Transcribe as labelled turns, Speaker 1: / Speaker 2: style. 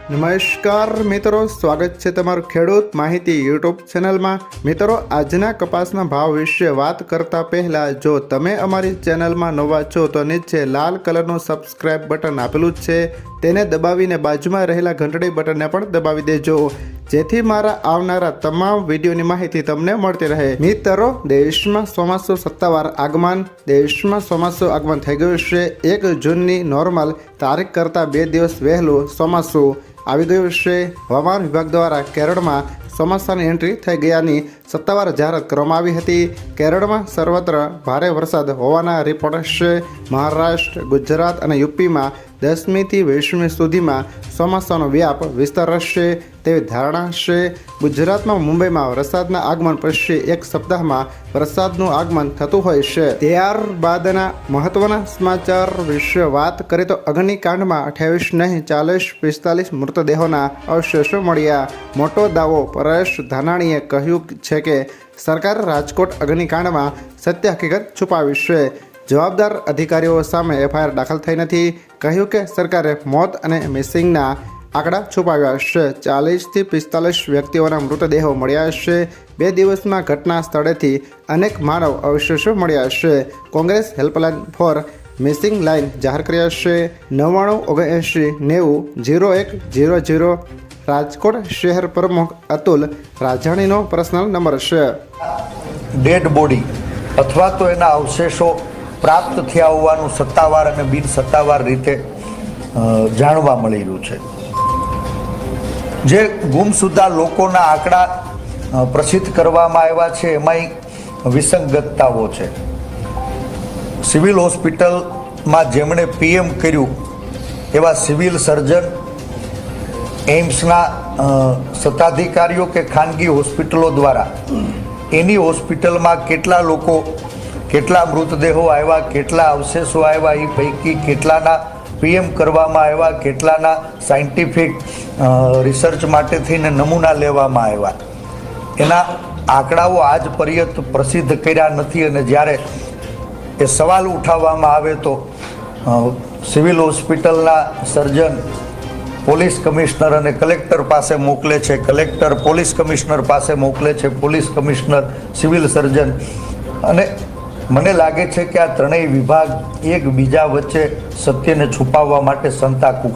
Speaker 1: નમસ્કાર મિત્રો, સ્વાગત છે તમારું ખેડૂત માહિતી યુટ્યુબ ચેનલમાં। મિત્રો, આજના કપાસના ભાવ વિશે વાત કરતા પહેલા જો તમે અમારી ચેનલમાં નવા છો તો નીચે લાલ કલરનું સબસ્ક્રાઇબ બટન આપેલું જ છે, તેને દબાવીને બાજુમાં રહેલા ઘંટડી બટનને પણ દબાવી દેજો, જેથી મારા આવનારા તમામ વિડીયોની માહિતી તમને મળતી રહે। મિત્રો, દેશમાં ચોમાસું સત્તાવાર આગમન થઈ ગયું છે। 1 જૂનની નોર્મલ તારીખ કરતાં 2 દિવસ વહેલું ચોમાસું આવી ગયું છે। હવામાન વિભાગ દ્વારા કેરળમાં ચોમાસાની એન્ટ્રી થઈ ગયાની સત્તાવાર જાહેરાત કરવામાં આવી હતી। કેરળમાં સર્વત્ર ભારે વરસાદ હોવાના રિપોર્ટ છે। મહારાષ્ટ્ર, ગુજરાત અને યુપીમાં 10મી થી 20મી સુધીમાં ચોમાસાનો વ્યાપ વિસ્તાર રહેશે તેવી ધારણા છે। ગુજરાતમાં મુંબઈમાં વરસાદના આગમન પછી 1 સપ્તાહમાં વરસાદનું આગમન થતું હોય છે। ત્યારબાદના મહત્વના સમાચાર વિશે વાત કરીએ તો અગ્નિકાંડમાં 28 નહીં 40-45 મૃતદેહોના અવશેષો મળ્યા। મોટો દાવો પરેશ ધાનાણીએ કહ્યું છે કે સરકારે રાજકોટ અગ્નિકાંડમાં સત્ય હકીકત છુપાવી છે। જવાબદાર અધિકારીઓ સામે એફઆઈઆર દાખલ થઈ નથી। કહ્યું કે સરકારે મોત અને મિસિંગના આંકડા છુપાવ્યા છે। 40 થી 45 વ્યક્તિઓના મૃતદેહો મળ્યા છે। 2 દિવસમાં ઘટના સ્થળેથી અનેક માનવ અવશેષો મળ્યા છે। Congress helpline for missing line જાહેર કર્યા છે। 9979900100 રાજકોટ શહેર પ્રમુખ અતુલ રાજાણીનો પર્સનલ નંબર છે।
Speaker 2: ડેડ બોડી અથવા તો એના અવશેષો પ્રાપ્ત થયા હોવાનું સત્તાવાર અને બિન સત્તાવાર રીતે જાણવા મળી રહ્યું છે। જે ગુમસુદા લોકોના આંકડા પ્રસિદ્ધ કરવામાં આવ્યા છે એમાંય વિસંગતતાઓ છે। સિવિલ હોસ્પિટલમાં જેમણે પીએમ કર્યું એવા સિવિલ સર્જન, એમ્સના સત્તાધિકારીઓ કે ખાનગી હોસ્પિટલો દ્વારા એની હોસ્પિટલમાં કેટલા લોકો, કેટલા મૃતદેહો આવ્યા, કેટલા અવશેષો આવ્યા, એ પૈકી કેટલાના પીએમ કરવામાં આવ્યા, કેટલાના સાયન્ટિફિક રિસર્ચ માટે થઈને નમૂના લેવામાં આવ્યા, એના આંકડાઓ આજ પર્યંત પ્રસિદ્ધ કર્યા નથી। અને જ્યારે એ સવાલ ઉઠાવવામાં આવે તો સિવિલ હોસ્પિટલના સર્જન પોલીસ કમિશનર અને કલેક્ટર પાસે મોકલે છે, કલેક્ટર પોલીસ કમિશનર પાસે મોકલે છે, પોલીસ કમિશનર સિવિલ સર્જન, અને મને લાગે છે કે આ ત્રણેય વિભાગ એકબીજા વચ્ચે સત્યને છુપાવવા માટે સંતાકૂક